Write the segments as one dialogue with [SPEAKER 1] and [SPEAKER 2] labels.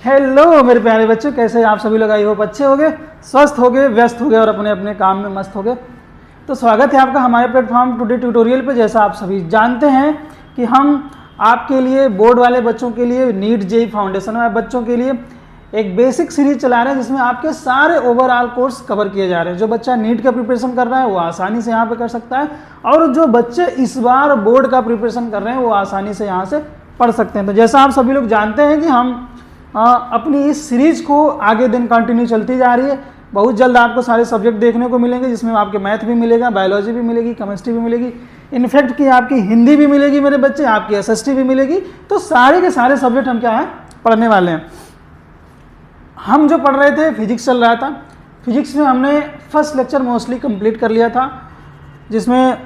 [SPEAKER 1] Hello मेरे प्यारे बच्चों, कैसे आप सभी लोग? आई होप अच्छे हो गए, स्वस्थ हो गए, व्यस्त हो गए और अपने अपने काम में मस्त हो गए। तो स्वागत है आपका हमारे प्लेटफॉर्म टुडे ट्यूटोरियल पे। जैसा आप सभी जानते हैं कि हम आपके लिए, बोर्ड वाले बच्चों के लिए, नीट जेईई फाउंडेशन वाले बच्चों के लिए एक बेसिक सीरीज चला रहे हैं जिसमें आपके सारे ओवरऑल कोर्स कवर किए जा रहे हैं। जो बच्चा नीट का प्रिपरेशन कर रहा है वो आसानी से यहाँ पे कर सकता है, और जो बच्चे इस बार बोर्ड का प्रिपरेशन कर रहे हैं वो आसानी से यहाँ से पढ़ सकते हैं। तो जैसा आप सभी लोग जानते हैं कि हम अपनी इस सीरीज को आगे दिन कंटिन्यू चलती जा रही है। बहुत जल्द आपको सारे सब्जेक्ट देखने को मिलेंगे, जिसमें आपके मैथ भी मिलेगा, बायोलॉजी भी मिलेगी, केमिस्ट्री भी मिलेगी, इनफैक्ट कि आपकी हिंदी भी मिलेगी मेरे बच्चे, आपकी एसएसटी भी मिलेगी। तो सारे के सारे सब्जेक्ट हम क्या है पढ़ने वाले हैं। हम जो पढ़ रहे थे फिजिक्स चल रहा था। फिजिक्स में हमने फर्स्ट लेक्चर मोस्टली कंप्लीट कर लिया था, जिसमें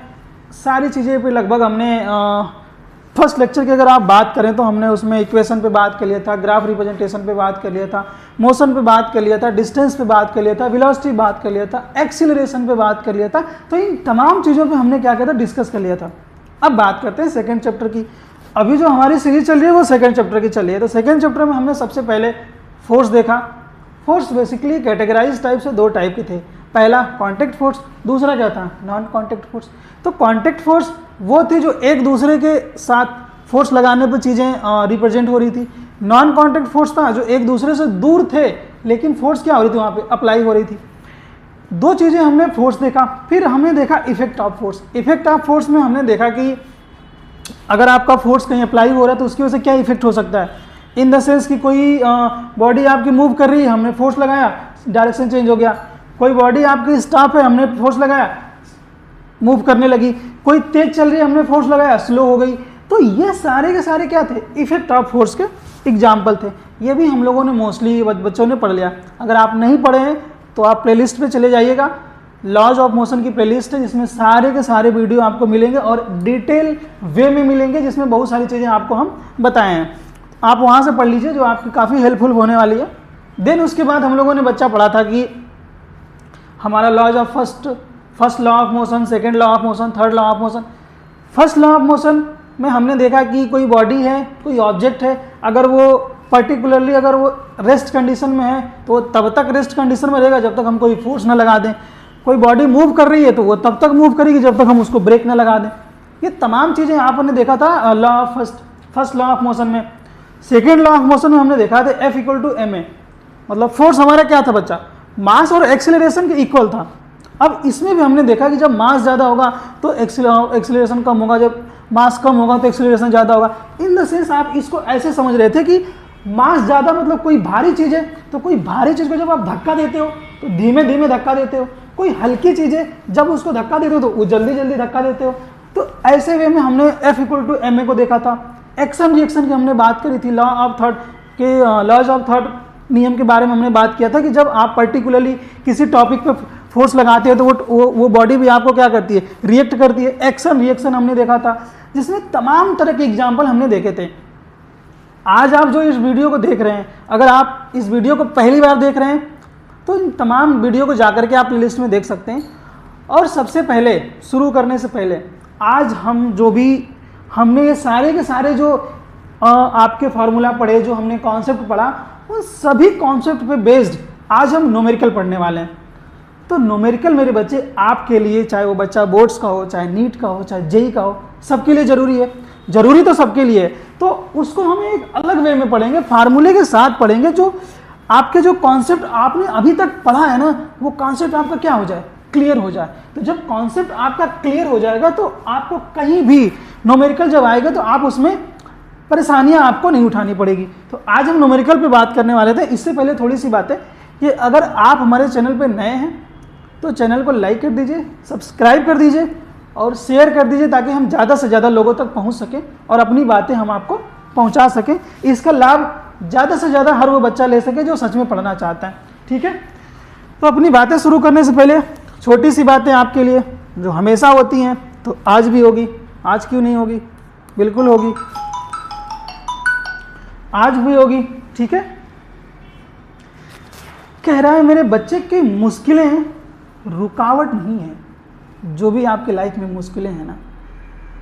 [SPEAKER 1] सारी चीज़ें पे लगभग हमने फर्स्ट लेक्चर की अगर आप बात करें तो हमने उसमें इक्वेशन पे बात कर लिया था, ग्राफ रिप्रेजेंटेशन पे बात कर लिया था, मोशन पे बात कर लिया था, डिस्टेंस पे बात कर लिया था, वेलोसिटी बात कर लिया था, एक्सीलरेशन पे बात कर लिया था। तो इन तमाम चीज़ों पे हमने क्या किया था, डिस्कस कर लिया था। अब बात करते हैं सेकेंड चैप्टर की। अभी जो हमारी सीरीज चल रही है वो सेकेंड चैप्टर की चल रही है। तो सेकेंड चैप्टर में हमने सबसे पहले फोर्स देखा। फोर्स बेसिकली कैटेगराइज टाइप से दो टाइप के थे। पहला कॉन्टैक्ट फोर्स, दूसरा क्या था, नॉन कॉन्टैक्ट फोर्स। तो कॉन्टैक्ट फोर्स वो थी जो एक दूसरे के साथ फोर्स लगाने पर चीज़ें रिप्रेजेंट हो रही थी। नॉन कॉन्टैक्ट फोर्स था जो एक दूसरे से दूर थे लेकिन फोर्स क्या हो रही थी, वहाँ पे अप्लाई हो रही थी। दो चीज़ें हमने फोर्स देखा। फिर हमने देखा effect of force. Effect of force में हमने देखा कि अगर आपका फोर्स कहीं अप्लाई हो रहा है तो उसकी वजह से क्या इफेक्ट हो सकता है। इन द सेंस कि कोई बॉडी आपकी मूव कर रही है, हमने फोर्स लगाया, डायरेक्शन चेंज हो गया। कोई बॉडी आपकी स्टॉप है, हमने फोर्स लगाया, मूव करने लगी। कोई तेज चल रही है, हमने फोर्स लगाया, स्लो हो गई। तो ये सारे के सारे क्या थे, इफेक्ट ऑफ फोर्स के एग्जाम्पल थे। ये भी हम लोगों ने मोस्टली बच्चों ने पढ़ लिया। अगर आप नहीं पढ़े हैं तो आप प्लेलिस्ट पे चले जाइएगा। लॉज ऑफ मोशन की प्लेलिस्ट है जिसमें सारे के सारे वीडियो आपको मिलेंगे और डिटेल वे में मिलेंगे, जिसमें बहुत सारी चीज़ें आपको हम बताए हैं। आप वहाँ से पढ़ लीजिए, जो आपकी काफ़ी हेल्पफुल होने वाली है। देन उसके बाद हम लोगों ने बच्चा पढ़ा था कि हमारा laws of first law of motion, second law of motion, third law of motion. First law of motion में हमने देखा कि कोई बॉडी है, कोई ऑब्जेक्ट है, अगर वो पर्टिकुलरली अगर वो रेस्ट कंडीशन में है तो वो तब तक रेस्ट कंडीशन में रहेगा जब तक हम कोई फोर्स ना लगा दें। कोई बॉडी मूव कर रही है तो वो तब तक मूव करेगी जब तक हम उसको ब्रेक ना लगा दें। ये तमाम चीज़ें आपने देखा था law of first law of motion में। सेकेंड लॉ ऑफ मोशन में हमने देखा था F = ma, मतलब फोर्स हमारा क्या था बच्चा, मास और एक्सेलरेशन के इक्वल था। अब इसमें भी हमने देखा कि जब मास ज़्यादा होगा तो एक्सेलरेशन कम होगा, जब मास कम होगा तो एक्सेलरेशन ज़्यादा होगा। इन द सेंस आप इसको ऐसे समझ रहे थे कि मास ज़्यादा मतलब कोई भारी चीज़ है तो कोई भारी चीज़ को जब आप धक्का देते हो तो धीमे धीमे धक्का देते हो। कोई हल्की चीज़ है, जब उसको धक्का देते हो तो वो जल्दी जल्दी धक्का देते हो। तो ऐसे वे में हमने F = ma को देखा था। एक्शन रिएक्शन की हमने बात करी थी। लॉ ऑफ थर्ड के लॉज ऑफ थर्ड नियम के बारे में हमने बात किया था कि जब आप पर्टिकुलरली किसी टॉपिक पे फोर्स लगाते हो तो वो बॉडी भी आपको क्या करती है, रिएक्ट करती है। एक्शन रिएक्शन हमने देखा था, जिसमें तमाम तरह के एग्जाम्पल हमने देखे थे। आज आप जो इस वीडियो को देख रहे हैं, अगर आप इस वीडियो को पहली बार देख रहे हैं तो इन तमाम वीडियो को जाकर के आप प्लेलिस्ट में देख सकते हैं। और सबसे पहले शुरू करने से पहले आज हम जो भी हमने ये सारे के सारे जो आपके फार्मूला पढ़े, जो हमने कॉन्सेप्ट पढ़ा, उन सभी कॉन्सेप्ट पे बेस्ड आज हम न्यूमेरिकल पढ़ने वाले हैं। तो न्यूमेरिकल मेरे बच्चे आपके लिए, चाहे वो बच्चा बोर्ड्स का हो, चाहे नीट का हो, चाहे जेईई का हो, सबके लिए ज़रूरी है। ज़रूरी तो सबके लिए है, तो उसको हम एक अलग वे में पढ़ेंगे, फार्मूले के साथ पढ़ेंगे। जो आपके जो कॉन्सेप्ट आपने अभी तक पढ़ा है ना, वो कॉन्सेप्ट आपका क्या हो जाए, क्लियर हो जाए। तो जब कॉन्सेप्ट आपका क्लियर हो जाएगा तो आपको कहीं भी न्यूमेरिकल जब आएगा तो आप उसमें परेशानियां आपको नहीं उठानी पड़ेगी। तो आज हम न्यूमेरिकल पे बात करने वाले थे। इससे पहले थोड़ी सी बात है कि अगर आप हमारे चैनल पे नए हैं तो चैनल को लाइक कर दीजिए, सब्सक्राइब कर दीजिए और शेयर कर दीजिए, ताकि हम ज़्यादा से ज़्यादा लोगों तक पहुँच सकें और अपनी बातें हम आपको पहुँचा सकें। इसका लाभ ज़्यादा से ज़्यादा हर वो बच्चा ले सके जो सच में पढ़ना चाहता है। ठीक है, तो अपनी बातें शुरू करने से पहले छोटी सी बातें आपके लिए जो हमेशा होती हैं, तो आज भी होगी। आज क्यों नहीं होगी, बिल्कुल होगी, आज भी होगी। ठीक है, कह रहा है मेरे बच्चे की मुश्किलें रुकावट नहीं है। जो भी आपके लाइफ में मुश्किलें हैं ना,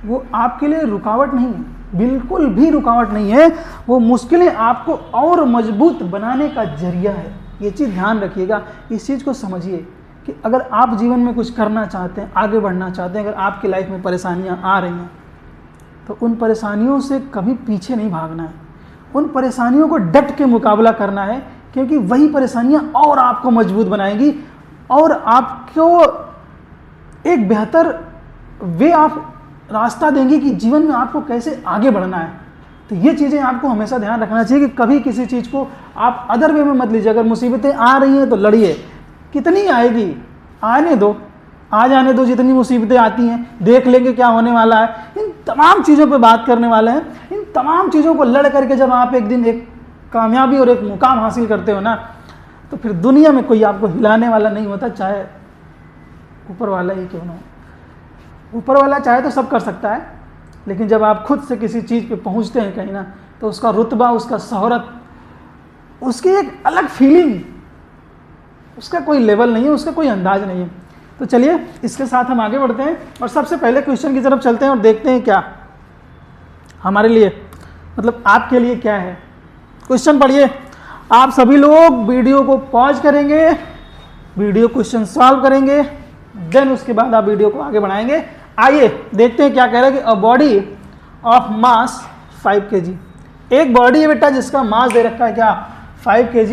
[SPEAKER 1] वो आपके लिए रुकावट नहीं है, बिल्कुल भी रुकावट नहीं है, वो मुश्किलें आपको और मजबूत बनाने का जरिया है। ये चीज़ ध्यान रखिएगा, इस चीज़ को समझिए कि अगर आप जीवन में कुछ करना चाहते हैं, आगे बढ़ना चाहते हैं, अगर आपकी लाइफ में परेशानियां आ रही हैं तो उन परेशानियों से कभी पीछे नहीं भागना है, उन परेशानियों को डट के मुकाबला करना है, क्योंकि वही परेशानियां और आपको मजबूत बनाएंगी और आपको एक बेहतर वे आप रास्ता देंगे कि जीवन में आपको कैसे आगे बढ़ना है। तो ये चीज़ें आपको हमेशा ध्यान रखना चाहिए कि कभी किसी चीज़ को आप अदर वे में मत लीजिए। अगर मुसीबतें आ रही हैं तो लड़िए, कितनी आएगी आने दो, आ जाने दो, जितनी मुसीबतें आती हैं देख लेंगे क्या होने वाला है। इन तमाम चीज़ों पे बात करने वाले हैं। इन तमाम चीज़ों को लड़ करके जब आप एक दिन एक कामयाबी और एक मुकाम हासिल करते हो ना, तो फिर दुनिया में कोई आपको हिलाने वाला नहीं होता, चाहे ऊपर वाला ही क्यों ना हो। ऊपर वाला चाहे तो सब कर सकता है, लेकिन जब आप खुद से किसी चीज़ पे पहुंचते हैं कहीं ना, तो उसका रुतबा, उसका शोहरत, उसकी एक अलग फीलिंग, उसका कोई लेवल नहीं है, उसका कोई अंदाज नहीं है। तो चलिए इसके साथ हम आगे बढ़ते हैं और सबसे पहले क्वेश्चन की तरफ चलते हैं और देखते हैं क्या हमारे लिए, मतलब आपके लिए क्या है। क्वेश्चन पढ़िए। आप सभी लोग वीडियो को पॉज करेंगे, वीडियो क्वेश्चन सॉल्व करेंगे, देन उसके बाद आप वीडियो को आगे बढ़ाएंगे। आइए देखते हैं क्या कह रहा है कि a body of mass 5 kg, एक बॉडी है बेटा जिसका मास दे रखा है क्या 5 kg,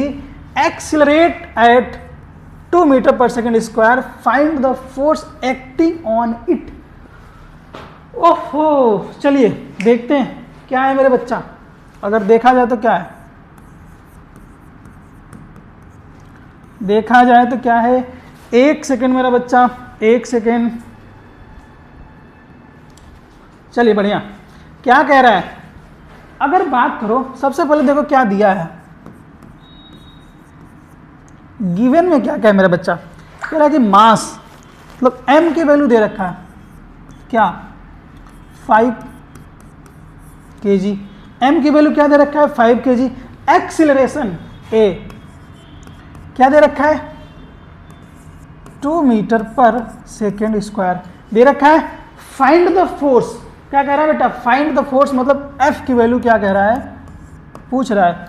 [SPEAKER 1] accelerate eight 2 metre per second square, find the force acting on it. ओहो, चलिए देखते हैं क्या है मेरे बच्चा। अगर देखा जाए तो क्या है, देखा जाए तो क्या है, 1 सेकेंड मेरा बच्चा, 1 सेकेंड। चलिए बढ़िया, क्या कह रहा है। अगर बात करो, सबसे पहले देखो क्या दिया है गिवन में। क्या क्या है मेरा बच्चा, कह रहा है कि मास मतलब m की वैल्यू दे रखा है क्या 5 kg, m की वैल्यू क्या दे रखा है 5 kg। एक्सीलरेशन a क्या दे रखा है 2 मीटर पर सेकेंड स्क्वायर दे रखा है। फाइंड द फोर्स, क्या कह रहा है बेटा, फाइंड द फोर्स मतलब F की वैल्यू क्या कह रहा है, पूछ रहा है।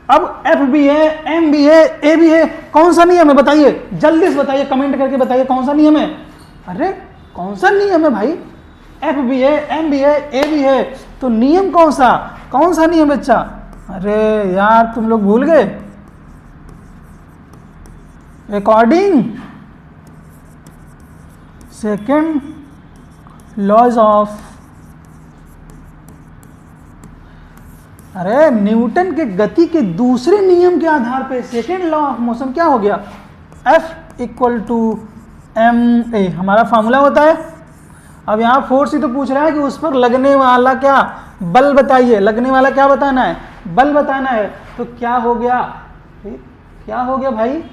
[SPEAKER 1] अब F भी है, M भी है, A भी है, कौन सा नियम है बताइए, जल्दी से बताइए, कमेंट करके बताइए कौन सा नियम है। अरे कौन सा नियम है भाई, F भी है, M भी है, A भी है, तो नियम कौन सा नियम बच्चा। अरे यार तुम लोग भूल गए। अकॉर्डिंग सेकेंड लॉज ऑफ, अरे न्यूटन के गति के दूसरे नियम के आधार पे सेकेंड लॉ ऑफ मोशन क्या हो गया, F इक्वल टू ma हमारा फार्मूला होता है। अब यहाँ फोर्स ही तो पूछ रहा है कि उस पर लगने वाला क्या बल बताइए, लगने वाला क्या बताना है, बल बताना है। तो क्या हो गया, क्या हो गया भाई,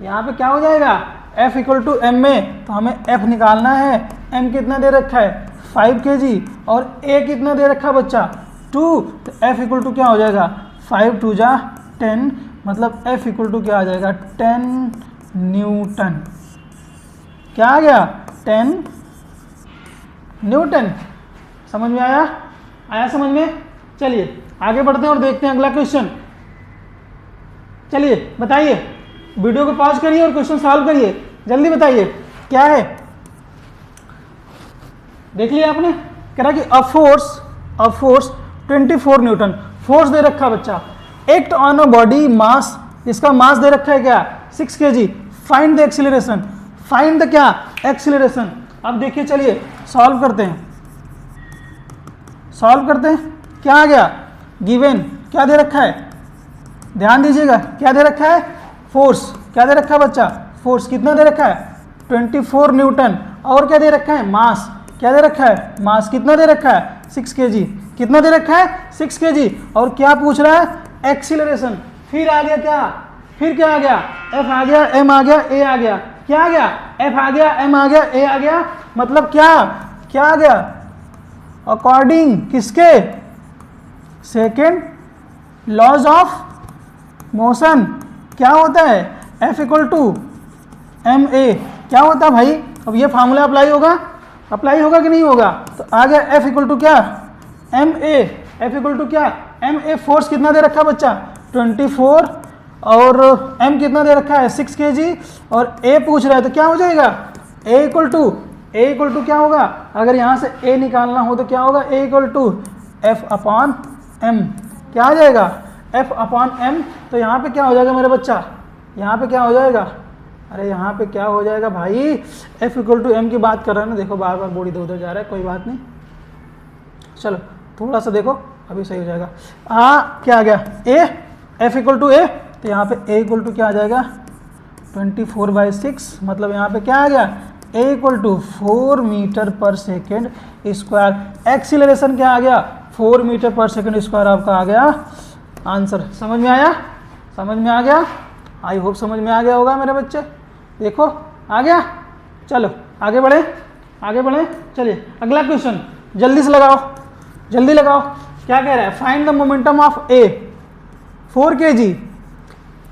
[SPEAKER 1] यहाँ पे क्या हो जाएगा F इक्वल टू ma, तो हमें F निकालना है। m कितना दे रखा है 5 kg और a कितना दे रखा है बच्चा 2, तो F इक्वल टू क्या हो जाएगा 5 2 जा 10, मतलब F इक्वल टू क्या आ जाएगा 10 न्यूटन। क्या आ गया 10 न्यूटन। समझ में आया, आया समझ में। चलिए आगे बढ़ते हैं और देखते हैं अगला क्वेश्चन। चलिए बताइए, वीडियो को पॉज करिए और क्वेश्चन सॉल्व करिए, जल्दी बताइए क्या है। देख लिया आपने, कह रहा कि अ फोर्स 24 न्यूटन फोर्स दे रखा बच्चा, act on a body mass, इसका मास दे रखा है क्या 6 kg। Find the acceleration, find the क्या एक्सीलरेशन। अब देखिए चलिए सॉल्व करते हैं, सॉल्व करते हैं। क्या आ गया गिवन, क्या दे रखा है, ध्यान दीजिएगा, क्या दे रखा है फोर्स, क्या दे रखा है बच्चा फोर्स कितना दे रखा है 24 न्यूटन, और क्या दे रखा है मास, क्या दे रखा है मास कितना दे रखा है 6 kg, कितना दे रखा है 6 kg। और क्या पूछ रहा है एक्सीलरेशन। फिर आ गया क्या, फिर क्या आ गया F आ गया, M आ गया, A आ गया, क्या आ गया F आ गया, M आ गया, A आ गया, मतलब क्या क्या आ गया अकॉर्डिंग किसके सेकेंड लॉज ऑफ मोशन। क्या होता है F इक्वल टू ma, क्या होता है भाई। अब ये फार्मूला अप्लाई होगा कि नहीं होगा, तो आ गया F इक्वल टू क्या M A F equal to क्या, एम ए फोर्स कितना दे रखा है बच्चा 24 और एम कितना दे रखा है 6 kg और ए पूछ रहा है तो क्या हो जाएगा ए इक्वल टू क्या होगा, अगर यहाँ से ए निकालना हो तो क्या होगा a equal to f upon m, क्या आ जाएगा एफ अपॉन एम। तो यहाँ पे क्या हो जाएगा मेरे बच्चा, यहाँ पे क्या हो जाएगा, अरे यहाँ पे क्या हो जाएगा भाई, एफ इक्वल टू एम की बात कर रहे हैं ना, देखो बार बार बोर्ड इधर उधर जा रहा है, कोई बात नहीं, चलो थोड़ा सा देखो अभी सही हो जाएगा। क्या आ गया ए, एफ इक्वल टू ए, तो यहाँ पे ए इक्वल टू क्या आ जाएगा 24/6, मतलब यहाँ पे क्या आ गया ए equal to 4 metre per second square. Acceleration क्या आ गया 4 मीटर पर सेकेंड स्क्वायर आपका आ गया आंसर। समझ में आया, समझ में आ गया, आई होप समझ में आ गया होगा मेरे बच्चे, देखो आ गया। चलो आगे बढ़े, आगे बढ़े, चलिए अगला क्वेश्चन जल्दी से लगाओ, जल्दी लगाओ। क्या कह रहा है, find the momentum of a 4 kg,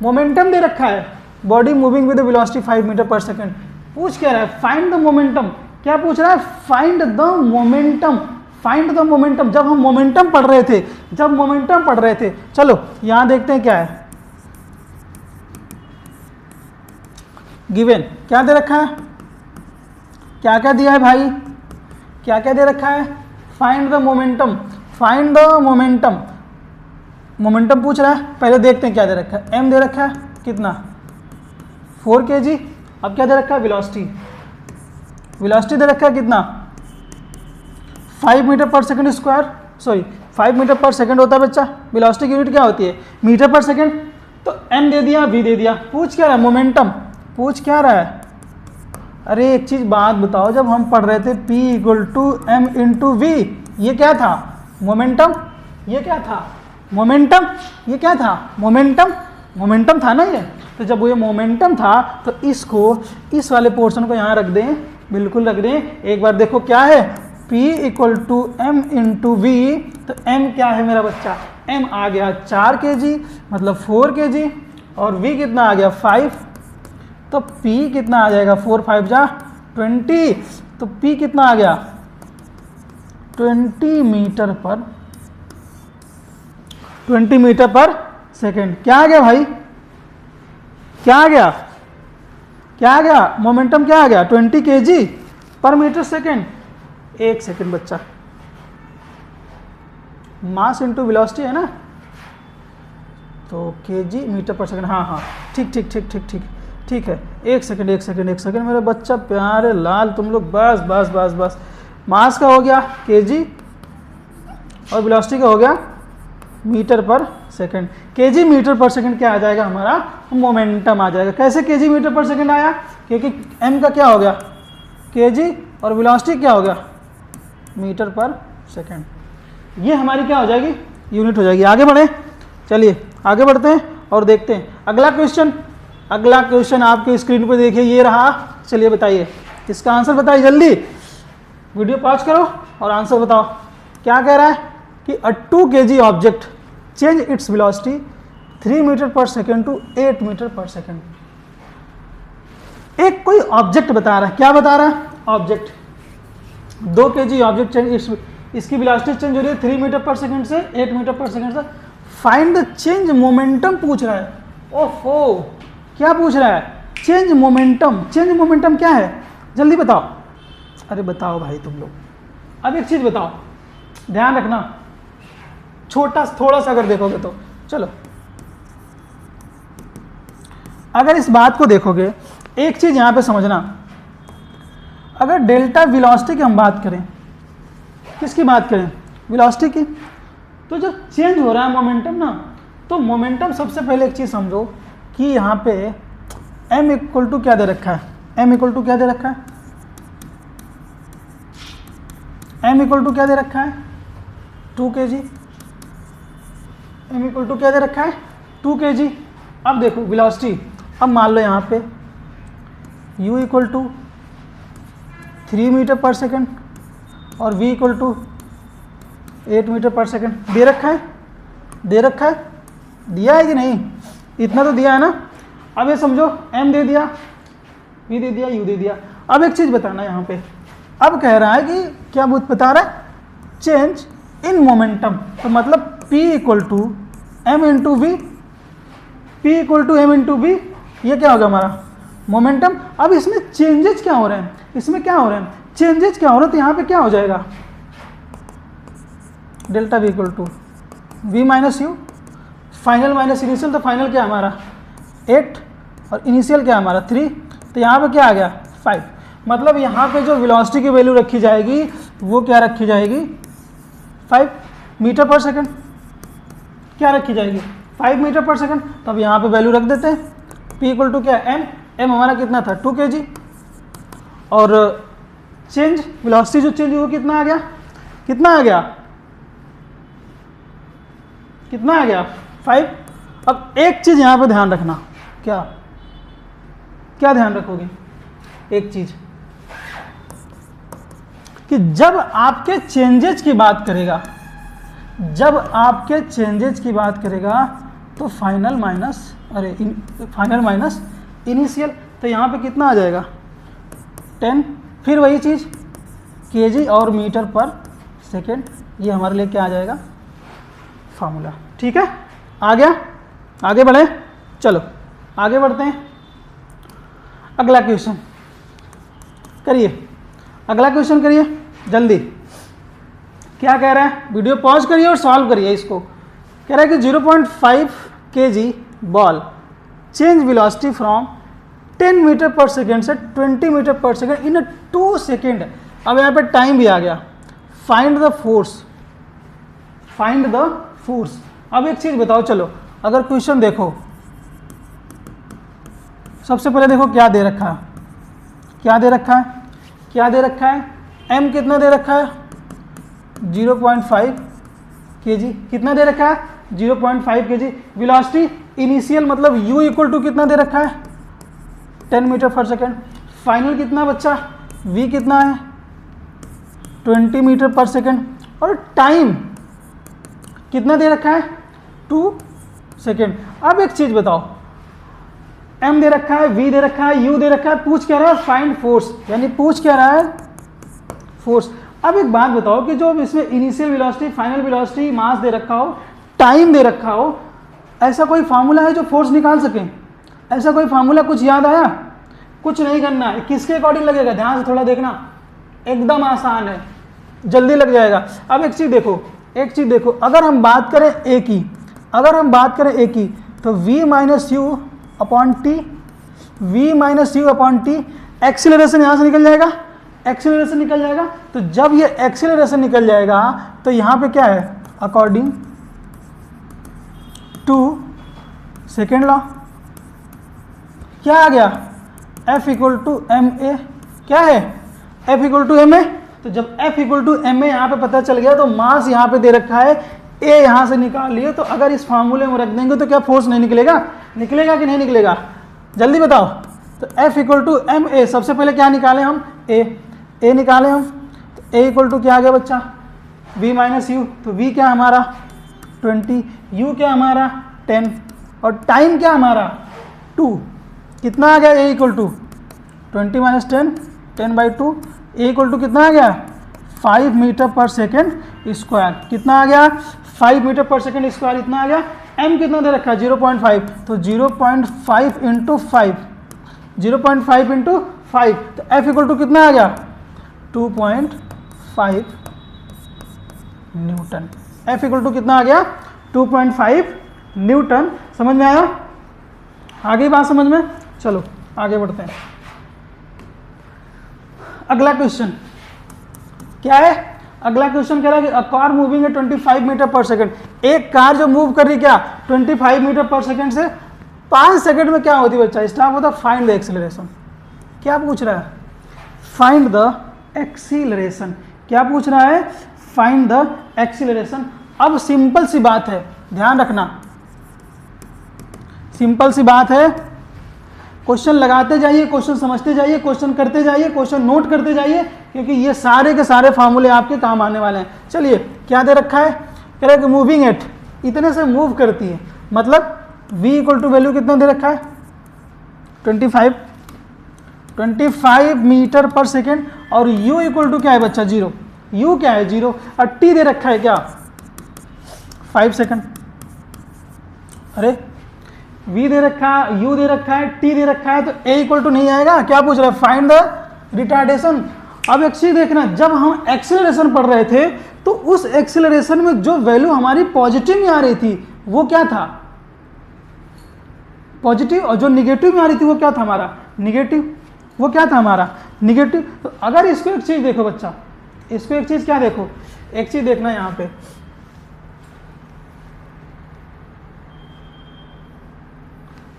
[SPEAKER 1] momentum दे रखा है, body moving with velocity 5 meter per second. पूछ क्या रहा है, फाइंड द मोमेंटम, क्या पूछ रहा है, find the momentum, find the momentum. जब हम मोमेंटम पढ़ रहे थे, जब मोमेंटम पढ़ रहे थे, चलो यहां देखते हैं क्या है गिवन, क्या दे रखा है, क्या क्या दिया है भाई, क्या क्या दे रखा है, find the momentum, find the momentum, momentum पूछ रहा है। पहले देखते हैं क्या दे रखा है, एम दे रखा है कितना 4 kg, अब क्या दे रखा है वेलोसिटी, वेलोसिटी दे रखा है कितना 5 meter per second square, sorry 5 meter per second होता है बच्चा, वेलोसिटी की यूनिट क्या होती है मीटर पर सेकंड। तो एम दे दिया वी दे दिया, पूछ क्या रहा है मोमेंटम, पूछ क्या रहा है, अरे एक चीज बात बताओ, जब हम पढ़ रहे थे P equal to M into V, ये क्या था मोमेंटम, ये क्या था मोमेंटम, ये क्या था मोमेंटम, मोमेंटम था ना ये। तो जब वो ये मोमेंटम था तो इसको, इस वाले पोर्शन को यहाँ रख दें, बिल्कुल रख दें। एक बार देखो क्या है P equal to M into V, तो m क्या है मेरा बच्चा, m आ गया 4 kg मतलब 4 kg और v कितना आ गया 5, तो P कितना आ जाएगा 4 5 जा 20, तो P कितना आ गया 20 मीटर पर सेकेंड। क्या आ गया भाई, क्या आ गया, क्या आ गया मोमेंटम, क्या आ गया 20 kg पर मीटर सेकेंड। एक सेकेंड बच्चा, मास इंटू वेलोसिटी है ना, तो kg मीटर पर सेकेंड, हाँ हाँ ठीक ठीक ठीक ठीक ठीक ठीक है। एक सेकेंड एक सेकेंड एक सेकेंड मेरे बच्चा प्यारे लाल, तुम लोग बस बस बस बस, मास का हो गया kg और वेलोसिटी का हो गया metre per second. kg metre per second क्या आ जाएगा हमारा मोमेंटम आ जाएगा। कैसे kg मीटर पर सेकेंड आया, क्योंकि m का क्या हो गया kg और वेलोसिटी क्या हो गया मीटर पर सेकेंड, ये हमारी क्या हो जाएगी यूनिट हो जाएगी। आगे बढ़े, चलिए आगे बढ़ते हैं और देखते हैं अगला क्वेश्चन। अगला क्वेश्चन आपके स्क्रीन पर देखिए, ये रहा। चलिए बताइए इसका आंसर, बताइए जल्दी, वीडियो पॉज करो और आंसर बताओ। क्या कह रहा है कि अ 2 kg object change its velocity 3 meter per second to 8 meter per second. एक कोई ऑब्जेक्ट बता रहा है, क्या बता रहा है ऑब्जेक्ट, 2 kg ऑब्जेक्ट चेंज, इसकी वेलोसिटी चेंज हो रही है 3 मीटर पर सेकेंड से 8 मीटर पर सेकेंड से। फाइंड द चेंज मोमेंटम पूछ रहा है। ओहो, क्या पूछ रहा है चेंज मोमेंटम, चेंज मोमेंटम क्या है जल्दी बताओ। अरे बताओ भाई तुम लोग, अब एक चीज बताओ, ध्यान रखना, छोटा थोड़ा सा अगर देखोगे तो, चलो अगर इस बात को देखोगे, एक चीज यहां पे समझना, अगर डेल्टा वेलोसिटी की हम बात करें, किसकी बात करें वेलोसिटी की, तो जब चेंज हो रहा है मोमेंटम ना, तो मोमेंटम सबसे पहले एक चीज समझो कि यहाँ पे m इक्वल टू क्या दे रखा है, m इक्वल टू क्या दे रखा है, m इक्वल टू क्या दे रखा है 2 kg, m इक्वल टू क्या दे रखा है 2 kg। अब देखो वेलोसिटी, अब मान लो यहाँ पे u equal to 3 meter per second और v equal to 8 meter per second दे रखा है, दे रखा है, दिया है कि नहीं, इतना तो दिया है ना। अब ये समझो m दे दिया, v दे दिया, u दे दिया। अब एक चीज बताना यहाँ पे, अब कह रहा है कि क्या बता रहा है चेंज इन मोमेंटम, तो मतलब P equal to M into V, P equal to M into V, ये क्या होगा हमारा मोमेंटम। अब इसमें चेंजेस क्या हो रहे हैं, इसमें क्या हो रहे हैं, चेंजेस क्या हो रहे हैं, तो यहाँ पे क्या हो जाएगा delta V equal to V minus U, final minus initial, तो फाइनल क्या है हमारा 8 और इनिशियल क्या है हमारा 3, तो यहाँ पे क्या आ गया 5। मतलब यहाँ पे जो वेलोसिटी की वैल्यू रखी जाएगी वो क्या रखी जाएगी 5 मीटर पर सेकंड, क्या रखी जाएगी 5 मीटर पर सेकंड। तो अब यहाँ पे वैल्यू रख देते हैं, P इक्वल टू क्या है m हमारा कितना था 2 kg, और चेंज वेलोसिटी जो चेंज हुआ कितना आ गया, कितना आ गया, कितना आ गया 5। अब एक चीज यहाँ पे ध्यान रखना, क्या क्या ध्यान रखोगे, एक चीज कि जब आपके चेंजेज की बात करेगा, जब आपके चेंजेज की बात करेगा तो final minus final minus initial, तो यहाँ पे कितना आ जाएगा 10, फिर वही चीज़ केजी और मीटर पर सेकेंड, ये हमारे लिए क्या आ जाएगा फार्मूला। ठीक है, आ गया, आगे बढ़े, चलो आगे बढ़ते हैं। अगला क्वेश्चन करिए, अगला क्वेश्चन करिए जल्दी। क्या कह रहा है, वीडियो पॉज करिए और सॉल्व करिए इसको। कह रहा है कि 0.5 kg ball change velocity from 10 meter per second से 20 metre per second in 2 second. अब यहाँ पे टाइम भी आ गया, find the force, find the force. अब एक चीज बताओ, चलो अगर क्वेश्चन देखो, सबसे पहले देखो क्या दे रखा है, क्या दे रखा है, क्या दे रखा है, m कितना दे रखा है 0.5 kg, कितना दे रखा है 0.5 kg। वेलोसिटी इनिशियल मतलब u इक्वल टू कितना दे रखा है 10 मीटर पर सेकेंड। फाइनल कितना बच्चा v कितना है 20 मीटर पर सेकेंड, और टाइम कितना दे रखा है 2 सेकेंड। अब एक चीज बताओ, m दे रखा है, v दे रखा है, u दे रखा है, पूछ क्या रहा है फाइंड फोर्स, यानी पूछ क्या रहा है फोर्स। अब एक बात बताओ कि जो इसमें इनिशियल वेलोसिटी, फाइनल वेलोसिटी, मास दे रखा हो, टाइम दे रखा हो, ऐसा कोई फार्मूला है जो फोर्स निकाल सके, ऐसा कोई फार्मूला कुछ याद आया? कुछ नहीं करना है, किसके अकॉर्डिंग लगेगा ध्यान से थोड़ा देखना, एकदम आसान है, जल्दी लग जाएगा। अब एक चीज देखो, एक चीज देखो, अगर हम बात करें a की, अगर हम बात करें a की, तो v minus U upon T, v minus U upon T, acceleration यहाँ से निकल जाएगा, एक्सीलरेशन निकल जाएगा। तो जब ये एक्सीलरेशन निकल जाएगा तो यहाँ पे क्या है अकॉर्डिंग टू सेकेंड लॉ, क्या आ गया F equal to M A, क्या है F equal to M A. तो जब F equal to M A यहाँ पे पता चल गया तो मास यहाँ पे दे रखा है, A यहाँ से निकाल लिए, तो अगर इस फार्मूले में रख देंगे तो क्या फोर्स नहीं निकलेगा, निकलेगा कि नहीं निकलेगा, जल्दी बताओ। तो F equal to M A, सबसे पहले क्या निकाले हम A निकाले हम, तो A इक्वल टू क्या आ गया बच्चा V माइनस यू, तो V क्या हमारा 20, U क्या हमारा 10, और टाइम क्या हमारा 2, कितना आ गया A equal to 20 minus 10, 10/2, A equal to कितना आ गया 5 मीटर पर सेकेंड स्क्वायर, कितना आ गया 5 मीटर पर सेकेंड स्क्वायर, इतना आ गया। M कितना दे रखा है 0.5, तो 0.5 इंटू 5, 0.5 इंटू 5, तो F इक्वल टू कितना आ गया 2.5 न्यूटन। F इक्वल टू कितना आ गया 2.5 न्यूटन। समझ में आया, आगे बात समझ में, चलो आगे बढ़ते हैं। अगला क्वेश्चन क्या है, अगला क्वेश्चन कह रहा है कि अ कार मूविंग है 25 मीटर पर सेकेंड, एक कार जो मूव कर रही क्या 25 मीटर पर सेकेंड से 5 सेकेंड में क्या होती है बच्चा, स्टार्ट होता है फाइंड द एक्सीलरेशन। क्या पूछ रहा है फाइंड द एक्सीलरेशन, क्या पूछ रहा है फाइंड द एक्सीलरेशन। अब सिंपल सी बात है, ध्यान रखना, सिंपल सी बात है, क्वेश्चन लगाते जाइए, क्वेश्चन समझते जाइए, क्वेश्चन करते जाइए, क्वेश्चन नोट करते जाइए, क्योंकि ये सारे के सारे फार्मूले आपके काम आने वाले हैं। चलिए क्या दे रखा है, कह रहा है कि मूविंग एट, इतने से मूव करती है, मतलब v इक्वल टू वैल्यू कितना दे रखा है 25 मीटर पर सेकेंड, और u इक्वल टू क्या है बच्चा 0, u क्या है 0 और t दे रखा है क्या 5 सेकंड। अरे v दे रखा है, u दे रखा है, t दे रखा है, तो a इक्वल टू नहीं आएगा। क्या पूछ रहा है, फाइंड द रिटार्डेशन। अब एक चीज देखना, जब हम एक्सीलरेशन पढ़ रहे थे तो उस एक्सीलरेशन में जो वैल्यू हमारी पॉजिटिव में आ रही थी वो क्या था, पॉजिटिव, और जो निगेटिव में आ रही थी वो क्या था हमारा निगेटिव, वो क्या था हमारा निगेटिव। तो अगर इसको एक चीज देखो बच्चा, इसको एक चीज क्या देखो, एक चीज देखना यहां पे,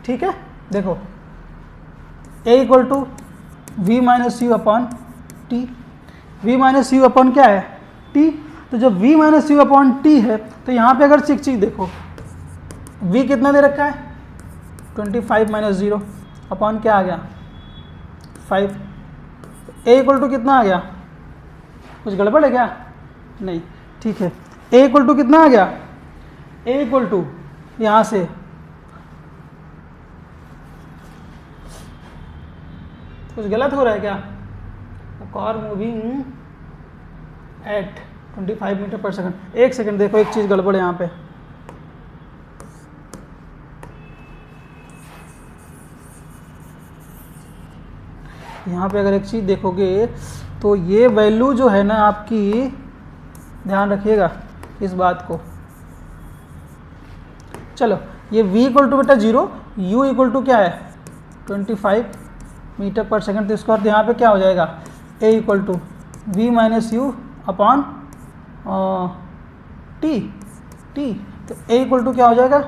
[SPEAKER 1] ठीक है, देखो a equal to V minus U upon T, V minus U upon क्या है t। तो जब v minus U upon T है तो यहाँ पे अगर एक चीज देखो, v कितना दे रखा है 25 माइनस 0 अपॉन क्या आ गया 5। a इक्वल टू कितना आ गया, कुछ गड़बड़ है क्या, नहीं, ठीक है। a इक्वल टू कितना आ गया, a इक्वल टू यहाँ से कुछ गलत हो रहा है क्या, car moving at 25 metre per second. एक सेकंड देखो, एक चीज गड़बड़ है यहाँ पे, यहाँ पे अगर एक चीज देखोगे तो ये वैल्यू जो है ना आपकी, ध्यान रखिएगा इस बात को। चलो ये v इक्वल टू बेटा 0, u इक्वल टू क्या है 25 मीटर पर सेकंड। तो इसका अर्थ यहाँ पे क्या हो जाएगा, a equal to V minus U upon T. तो a इक्वल टू क्या हो जाएगा,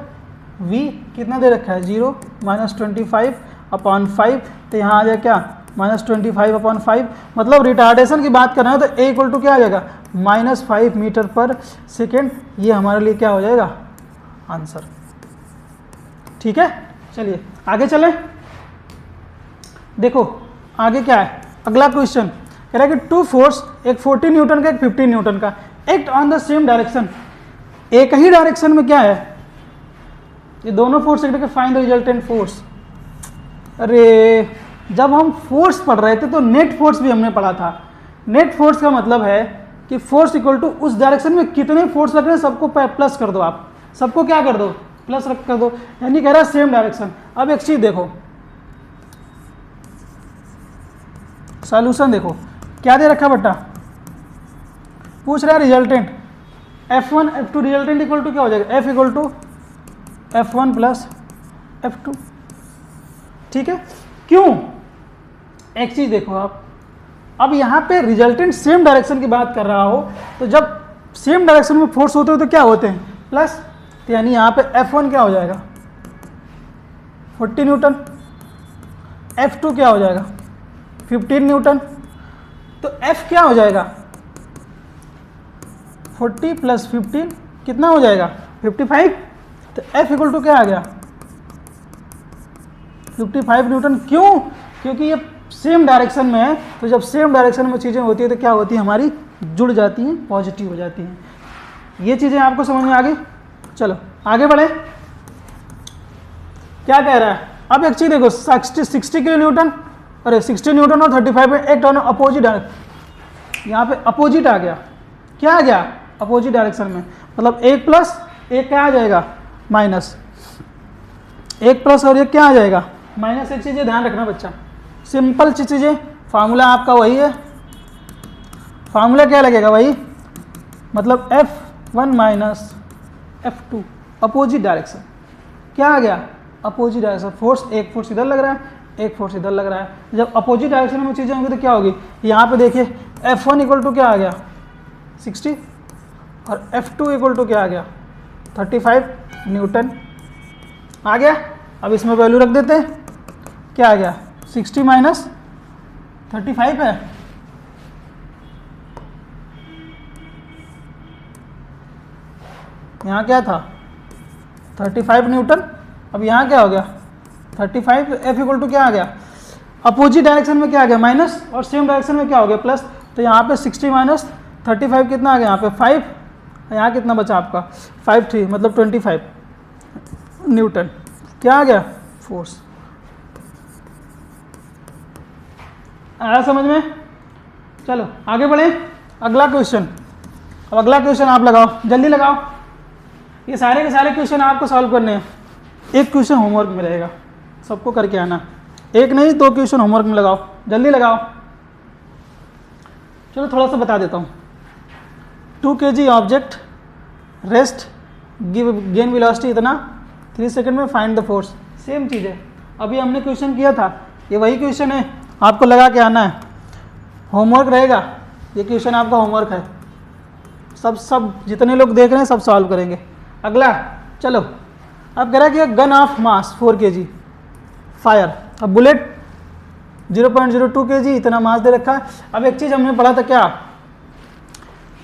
[SPEAKER 1] v कितना दे रखा है 0 माइनस 25 अपॉन 5। तो यहाँ आ जाएगा क्या -25 अपॉन 5। मतलब रिटार्डेशन की बात कर रहे हैं तो a इक्वल टू क्या आ जाएगा -5 मीटर पर सेकेंड। ये हमारे लिए क्या हो जाएगा आंसर, ठीक है। चलिए आगे चलें, देखो आगे क्या है, अगला क्वेश्चन कह रहा है कि टू फोर्स, एक 40 न्यूटन का एक 15 न्यूटन का, act on the same direction, एक ही डायरेक्शन में क्या है, ये दोनों फोर्स एक्ट करके फाइंड द रिजल्टेंट फोर्स। अरे जब हम फोर्स पढ़ रहे थे तो नेट फोर्स भी हमने पढ़ा था। नेट फोर्स का मतलब है कि फोर्स इक्वल टू उस डायरेक्शन में कितने फोर्स लग रहे हैं सबको प्लस कर दो, आप सबको क्या कर दो प्लस कर दो, यानी कह रहा है सेम डायरेक्शन। अब एक चीज देखो, सॉल्यूशन देखो क्या दे रखा बेटा, पूछ रहा है resultant F1 F2, resultant equal to क्या हो जाएगा F equal to F1 plus F2, ठीक है। क्यों, एक चीज देखो आप, अब यहाँ पे रिजल्टेंट सेम डायरेक्शन की बात कर रहा हो तो जब सेम डायरेक्शन में फोर्स होते हो तो क्या होते हैं प्लस, तो यानी यहाँ पे F1 क्या हो जाएगा 40 न्यूटन, F2 क्या हो जाएगा 15 न्यूटन, तो F क्या हो जाएगा 40 प्लस 15 कितना हो जाएगा 55। तो F इक्वल टू क्या आ गया 55 न्यूटन। क्यों, क्योंकि ये सेम डायरेक्शन में है, तो जब सेम डायरेक्शन में चीज़ें होती है तो क्या होती है हमारी जुड़ जाती हैं, पॉजिटिव हो जाती हैं। ये चीज़ें आपको समझ में आ गई। चलो आगे बढ़े, क्या कह रहा है, अब एक चीज़ देखो 60 किलो न्यूटन, अरे 60 न्यूटन और 35 में एक टर्न अपोजिट, यहाँ पे अपोजिट आ गया, क्या आ गया अपोजिट डायरेक्शन में, मतलब एक प्लस एक क्या आ जाएगा माइनस, एक प्लस और एक क्या आ जाएगा माइनस। एक चीज़ें ध्यान रखना बच्चा, सिंपल चीज़ें, फार्मूला आपका वही है, फार्मूला क्या लगेगा वही, मतलब F1 minus F2 opposite direction, क्या आ गया अपोजिट डायरेक्शन। फोर्स, एक फोर्स इधर लग रहा है एक फोर्स इधर लग रहा है, जब अपोजिट डायरेक्शन में चीज़ें होंगी तो क्या होगी, यहाँ पे देखिए F1 इक्वल टू क्या आ गया 60 और F2 इक्वल टू क्या आ गया 35 न्यूटन आ गया। अब इसमें वैल्यू रख देते हैं, क्या आ गया 60 माइनस 35 है, यहाँ क्या था 35 न्यूटन, अब यहाँ क्या हो गया 35, F इक्वल टू क्या आ गया अपोजिट डायरेक्शन में क्या आ गया माइनस और सेम डायरेक्शन में क्या हो गया प्लस। तो यहाँ पे 60 माइनस 35 कितना आ गया, यहाँ पे 5, यहाँ कितना बचा आपका 5 3 मतलब 25 न्यूटन, क्या आ गया फोर्स। आया समझ में। चलो आगे बढ़े, अगला क्वेश्चन, अब अगला क्वेश्चन आप लगाओ, जल्दी लगाओ। ये सारे के सारे क्वेश्चन आपको सॉल्व करने हैं। एक क्वेश्चन होमवर्क में रहेगा, सबको करके आना। एक नहीं 2 क्वेश्चन होमवर्क में लगाओ, जल्दी लगाओ। चलो थोड़ा सा बता देता हूँ। 2 kg object rest give gain velocity इतना, 3 सेकंड में फाइंड द फोर्स। सेम चीज़ है, अभी हमने क्वेश्चन किया था, ये वही क्वेश्चन है, आपको लगा के आना है। होमवर्क रहेगा, ये क्वेश्चन आपका होमवर्क है। सब जितने लोग देख रहे हैं सब सॉल्व करेंगे। अगला चलो, अब कह रहा है कि gun of mass 4 kg fire, अब बुलेट 0.02 kg इतना मास दे रखा है। अब एक चीज़ हमने पढ़ा था, क्या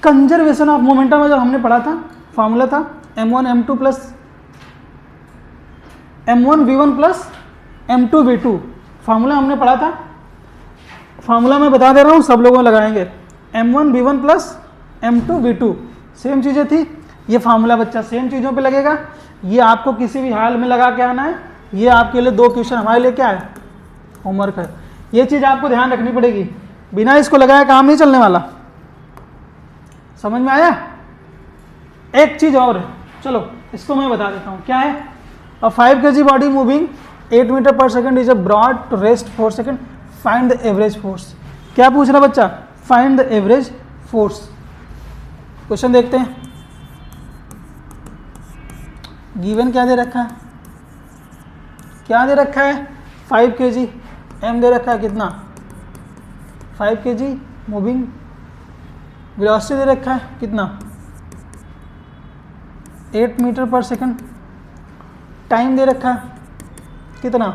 [SPEAKER 1] कंजर्वेशन ऑफ मोमेंटम में, जब हमने पढ़ा था फॉर्मूला था m1 m2 plus m1 v1 plus m2 v2, formula हमने पढ़ा था। फार्मूला मैं बता दे रहा हूँ, सब लोगों लगाएंगे। m1 v1 plus m2 v2 same चीज़ें थी। ये फार्मूला बच्चा सेम चीज़ों पे लगेगा, ये आपको किसी भी हाल में लगा के आना है। ये आपके लिए 2 क्वेश्चन, हमारे लिए क्या है, होमवर्क है। ये चीज़ आपको ध्यान रखनी पड़ेगी, बिना इसको लगाए काम नहीं चलने वाला। समझ में आया? एक चीज़ और है, चलो इसको मैं बता देता हूँ क्या है। Uh 5 kg body moving 8 meter per second is uh brought to rest 4 second, find the average force. क्या पूछ रहा बच्चा? Find the average force. Question देखते हैं। गिवन क्या दे रखा है, क्या दे रखा है? 5 kg, m दे रखा है कितना, 5 kg मूविंग, वेलोसिटी दे रखा है कितना, 8 मीटर पर सेकंड, टाइम दे रखा है कितना,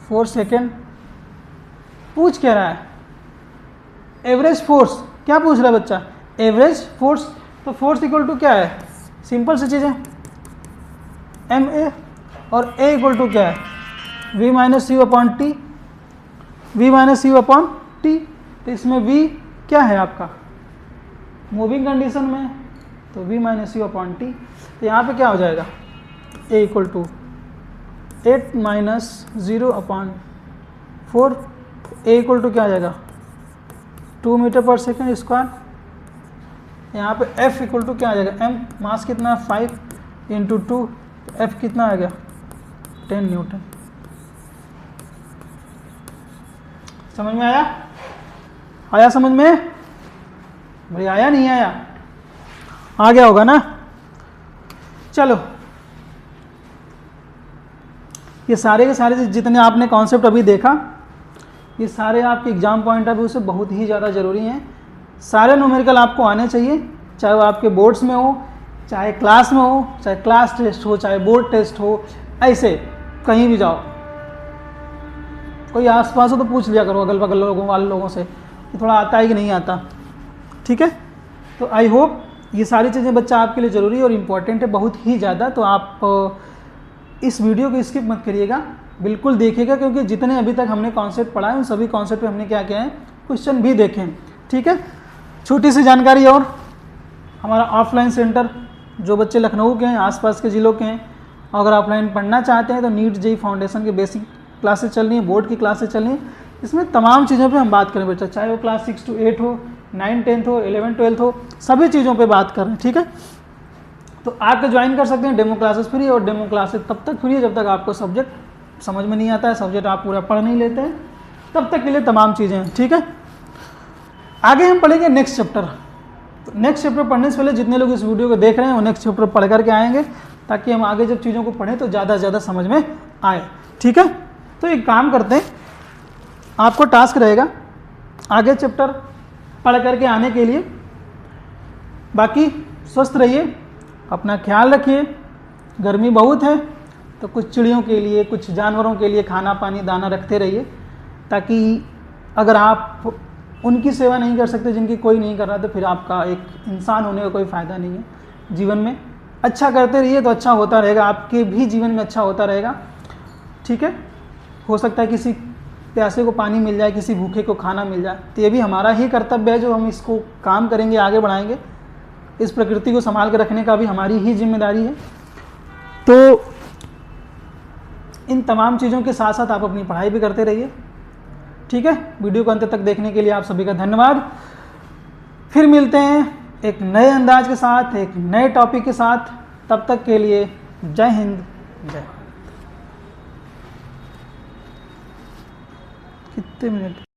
[SPEAKER 1] 4 सेकंड। पूछ क्या रहा है? Average force. क्या पूछ रहा है बच्चा? Average force. तो फोर्स इक्वल टू क्या है, सिंपल सी चीज़ है, एम ए, और ए इक्वल टू क्या है, v minus U upon T, v minus U upon T. तो इसमें v क्या है आपका, मूविंग कंडीशन में, तो v minus U upon T. तो यहाँ पे क्या हो जाएगा, a equal to 8 minus 0 upon 4, a equal to क्या आ जाएगा, 2 मीटर पर सेकेंड स्क्वायर। यहाँ पे f इक्वल टू क्या आ जाएगा, m मास कितना है 5 इंटू 2, f कितना आ गया 10 न्यूटन। समझ में आया? आया समझ में? भाई आया नहीं आया? आ गया होगा ना। चलो ये सारे के सारे जितने आपने कॉन्सेप्ट अभी देखा, ये सारे आपके एग्जाम पॉइंट ऑफ व्यू से बहुत ही ज़्यादा ज़रूरी हैं। सारे न्यूमेरिकल आपको आने चाहिए, चाहे वो आपके बोर्ड्स में हो, चाहे क्लास में हो, चाहे क्लास टेस्ट हो, चाहे बोर्ड टेस्ट हो, ऐसे कहीं भी जाओ। कोई आसपास हो तो पूछ लिया करो अगल बगल लोगों वाले लोगों से कि थोड़ा आता है कि नहीं आता, ठीक है। तो आई होप ये सारी चीज़ें बच्चा आपके लिए ज़रूरी और इम्पॉर्टेंट है बहुत ही ज़्यादा। तो आप इस वीडियो को स्किप मत करिएगा, बिल्कुल देखिएगा, क्योंकि जितने अभी तक हमने कॉन्सेप्ट पढ़ा है उन सभी कॉन्सेप्ट पे हमने क्या किया है, क्वेश्चन भी देखे हैं, ठीक है। छोटी सी जानकारी और, हमारा ऑफलाइन सेंटर जो बच्चे लखनऊ के हैं, आसपास के ज़िलों के हैं, अगर ऑफलाइन पढ़ना चाहते हैं तो नीट जेईई फाउंडेशन के बेसिक क्लासेस चल रही हैं, बोर्ड की क्लासेस चल रही हैं। इसमें तमाम चीज़ों पे हम बात करें बच्चा, चाहे वो क्लास 6 to 8 हो, 9 10th हो, 11 12th हो, सभी चीज़ों पे बात कर रहे हैं, ठीक है। तो आके ज्वाइन कर सकते हैं, डेमो क्लासेस फ्री, और डेमो क्लासेस तब तक फ्री है जब तक आपको सब्जेक्ट समझ में नहीं आता है, सब्जेक्ट आप पूरा पढ़ नहीं लेते हैं, तब तक के लिए तमाम चीज़ें हैं, ठीक है। आगे हम पढ़ेंगे नेक्स्ट चैप्टर। तो नेक्स्ट चैप्टर पढ़ने से पहले जितने लोग इस वीडियो को देख रहे हैं वो नेक्स्ट चैप्टर पढ़ करके आएंगे, ताकि हम आगे जब चीज़ों को पढ़ें तो ज़्यादा से ज़्यादा समझ में आए, ठीक है। तो एक काम करते हैं, आपको टास्क रहेगा आगे चैप्टर पढ़ करके आने के लिए। बाकी स्वस्थ रहिए, अपना ख्याल रखिए, गर्मी बहुत है तो कुछ चिड़ियों के लिए, कुछ जानवरों के लिए खाना पानी दाना रखते रहिए, ताकि अगर आप उनकी सेवा नहीं कर सकते जिनकी कोई नहीं कर रहा, तो फिर आपका एक इंसान होने का कोई फ़ायदा नहीं है जीवन में। अच्छा करते रहिए तो अच्छा होता रहेगा, आपके भी जीवन में अच्छा होता रहेगा, ठीक है। हो सकता है किसी प्यासे को पानी मिल जाए, किसी भूखे को खाना मिल जाए, तो ये भी हमारा ही कर्तव्य है जो हम इसको काम करेंगे, आगे बढ़ाएंगे। इस प्रकृति को संभाल के रखने का भी हमारी ही जिम्मेदारी है। तो इन तमाम चीज़ों के साथ साथ आप अपनी पढ़ाई भी करते रहिए, ठीक है। वीडियो को अंत तक देखने के लिए आप सभी का धन्यवाद। फिर मिलते हैं एक नए अंदाज के साथ, एक नए टॉपिक के साथ। तब तक के लिए जय हिंद, जय भारत। कितने मिनट